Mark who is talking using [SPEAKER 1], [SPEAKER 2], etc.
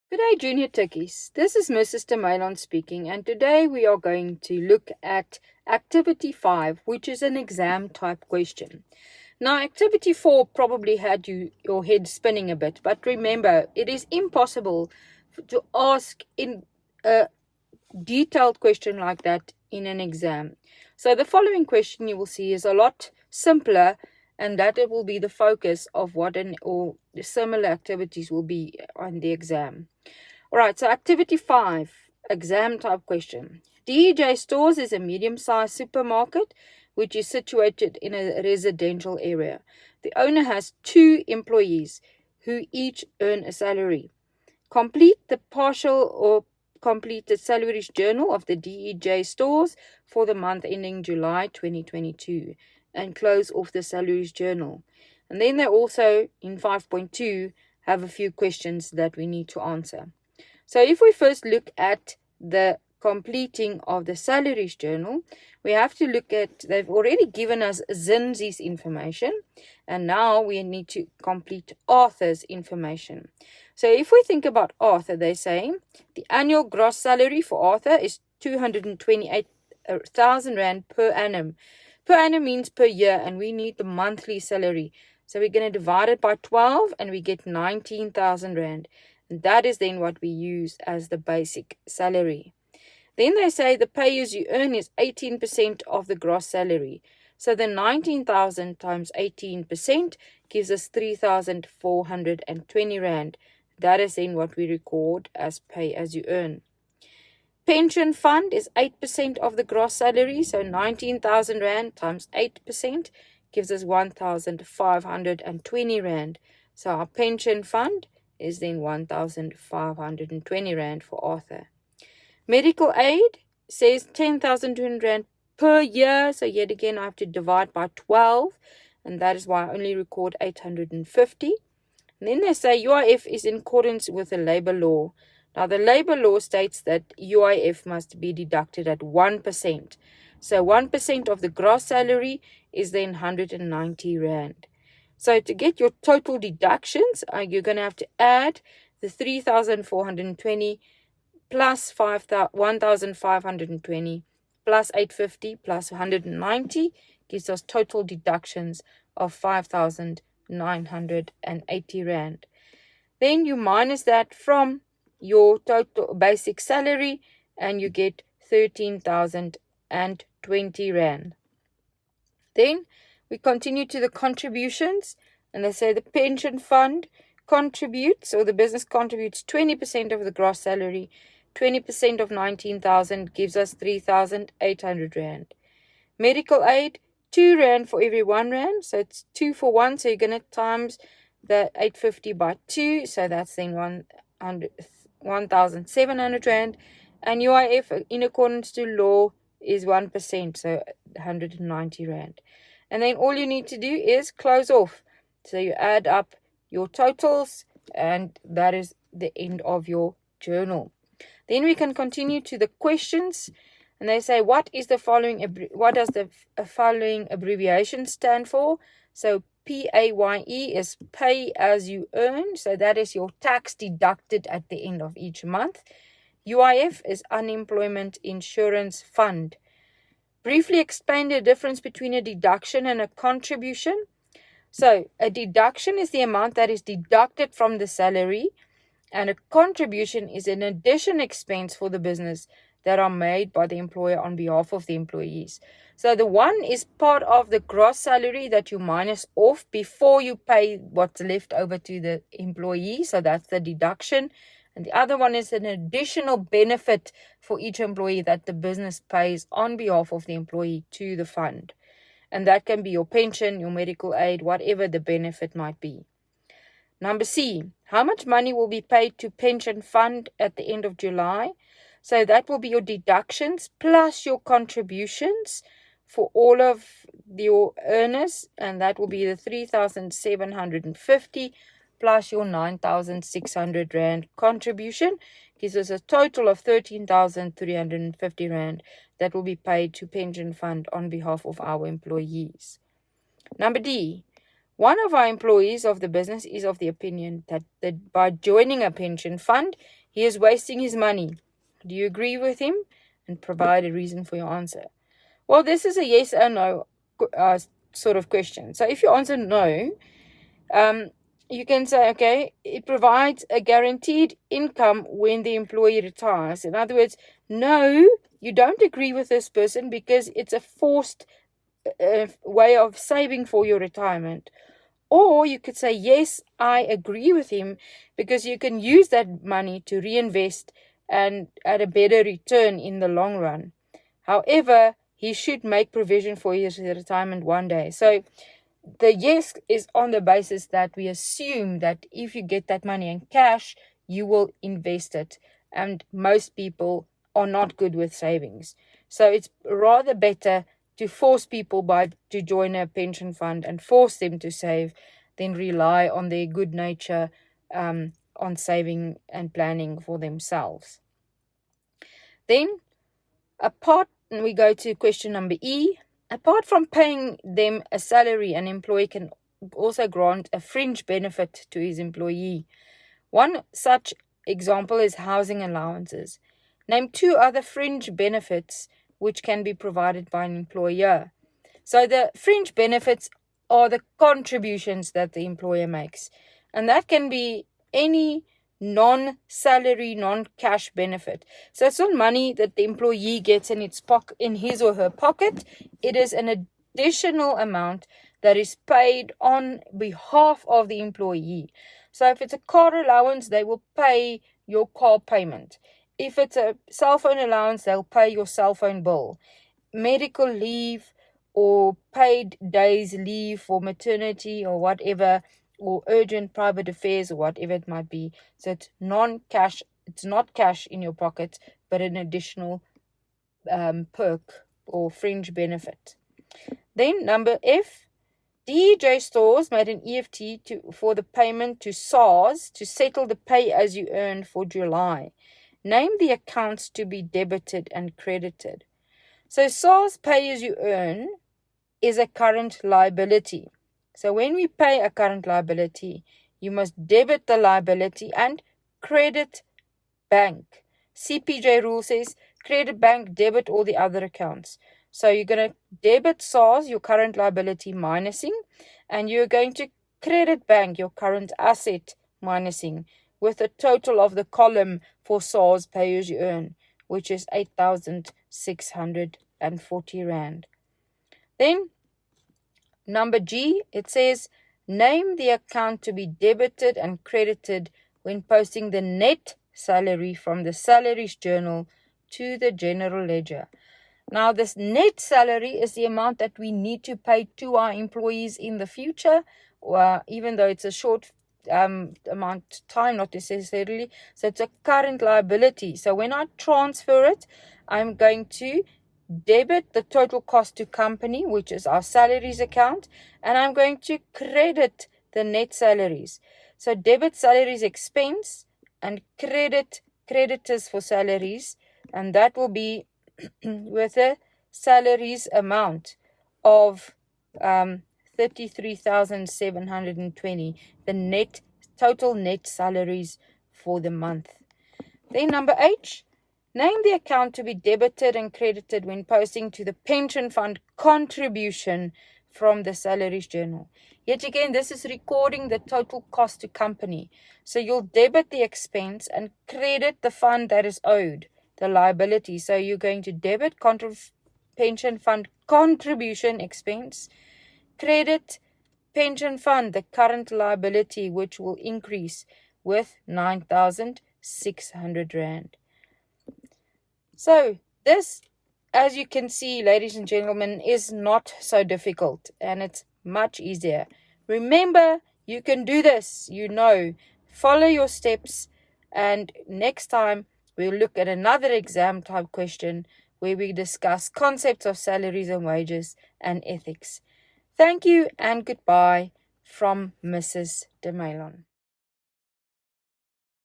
[SPEAKER 1] Good day, Junior Techies. This is Mrs. Tamalon speaking, and today we are going to look at Activity 5, which is an exam type question. Now, Activity 4 probably had your head spinning a bit, but remember, it is impossible to ask in a detailed question like that in an exam. So the following question you will see is a lot simpler, and that it will be the focus of what or similar activities will be on the exam. Alright, so activity 5, exam type question. DEJ Stores is a medium-sized supermarket which is situated in a residential area. The owner has 2 employees who each earn a salary. Complete the partial or completed salaries journal of the DEJ Stores for the month ending July 2022 and close off the salaries journal. And then they also, in 5.2, have a few questions that we need to answer. So if we first look at the completing of the salaries journal, we have to look at, they've already given us Zinzi's information, and now we need to complete Arthur's information. So if we think about Arthur, they say the annual gross salary for Arthur is 228,000 Rand per annum. Per annum means per year, and we need the monthly salary. So we're going to divide it by 12, and we get 19,000 Rand. And that is then what we use as the basic salary. Then they say the pay as you earn is 18% of the gross salary. So the 19,000 times 18% gives us 3,420 Rand. That is then what we record as pay as you earn. Pension fund is 8% of the gross salary. So 19,000 Rand times 8% gives us 1,520 Rand. So our pension fund is then 1,520 Rand for Arthur. Medical aid says 10,200 Rand per year. So yet again, I have to divide by 12. And that is why I only record 850. And then they say UIF is in accordance with the labor law. Now, the labor law states that UIF must be deducted at 1%. So 1% of the gross salary is then 190 Rand. So to get your total deductions, you're going to have to add the 3,420 plus 1,520 plus 850 plus 190 gives us total deductions of 5,980 Rand. Then you minus that from your total basic salary and you get 13,020 Rand. Then we continue to the contributions, and they say the pension fund contributes, or the business contributes 20% of the gross salary. 20% of 19,000 gives us 3,800 Rand. Medical aid, 2 Rand for every 1 Rand, so it's 2 for 1, so you're going to times the 850 by 2, so that's then 1,700 Rand. And UIF, in accordance to law, is 1%, so 190 Rand. And then all you need to do is close off. So you add up your totals, and that is the end of your journal. Then we can continue to the questions, and they say, what does the following abbreviation stand for? So PAYE is pay as you earn, so that is your tax deducted at the end of each month. UIF is unemployment insurance fund. Briefly explain the difference between a deduction and a contribution. So a deduction is the amount that is deducted from the salary, and a contribution is an additional expense for the business that are made by the employer on behalf of the employees. So the one is part of the gross salary that you minus off before you pay what's left over to the employee. So that's the deduction. And the other one is an additional benefit for each employee that the business pays on behalf of the employee to the fund. And that can be your pension, your medical aid, whatever the benefit might be. Number C, how much money will be paid to pension fund at the end of July? So that will be your deductions plus your contributions for all of your earners. And that will be the 3,750 plus your 9,600 Rand contribution gives us a total of 13,350 Rand that will be paid to pension fund on behalf of our employees. Number D, One of our employees of the business is of the opinion that by joining a pension fund, he is wasting his money. Do you agree with him? And provide a reason for your answer. Well, this is a yes or no sort of question. So if you answer no, you can say, okay, it provides a guaranteed income when the employee retires. In other words, no, you don't agree with this person because it's a forced way of saving for your retirement. Or you could say, yes, I agree with him because you can use that money to reinvest and at a better return in the long run. However, he should make provision for his retirement one day. So the yes is on the basis that we assume that if you get that money in cash, you will invest it. And most people are not good with savings. So it's rather better to force people to join a pension fund and force them to save than rely on their good nature on saving and planning for themselves. Then we go to question number E. Apart from paying them a salary, an employee can also grant a fringe benefit to his employee. One such example is housing allowances. Name 2 other fringe benefits which can be provided by an employer. So the fringe benefits are the contributions that the employer makes. And that can be any non-salary, non-cash benefit. So it's not money that the employee gets in his or her pocket. It is an additional amount that is paid on behalf of the employee. So if it's a car allowance, they will pay your car payment. If it's a cell phone allowance, they'll pay your cell phone bill. Medical leave or paid days leave for maternity or whatever, or urgent private affairs or whatever it might be. So it's non-cash. It's not cash in your pocket, but an additional perk or fringe benefit. Then number F, DJ Stores made an EFT for the payment to SARS to settle the pay as you earn for July. Name the accounts to be debited and credited. So SARS pay as you earn is a current liability. So when we pay a current liability, you must debit the liability and credit bank. CPJ rule says credit bank, debit all the other accounts. So you're going to debit SARS, your current liability minusing, and you're going to credit bank, your current asset minusing, with a total of the column for SARS pay as you earn, which is 8,640 Rand. Then number G, it says name the account to be debited and credited when posting the net salary from the Salaries journal to the general ledger. Now, this net salary is the amount that we need to pay to our employees in the future, even though it's a short amount of time, not necessarily. So it's a current liability. So when I transfer it, I'm going to debit the total cost to company, which is our salaries account, and I'm going to credit the net salaries. So debit salaries expense and credit creditors for salaries, and that will be with a salaries amount of 33,720, the total net salaries for the month. Then number H, name the account to be debited and credited when posting to the pension fund contribution from the Salaries journal. Yet again, this is recording the total cost to company. So you'll debit the expense and credit the fund that is owed, the liability. So you're going to debit pension fund contribution expense, credit pension fund, the current liability, which will increase with 9,600 Rand. So this, as you can see, ladies and gentlemen, is not so difficult and it's much easier. Remember, you can do this, follow your steps, and next time we'll look at another exam type question where we discuss concepts of salaries and wages and ethics. Thank you and goodbye from Mrs. de Melon.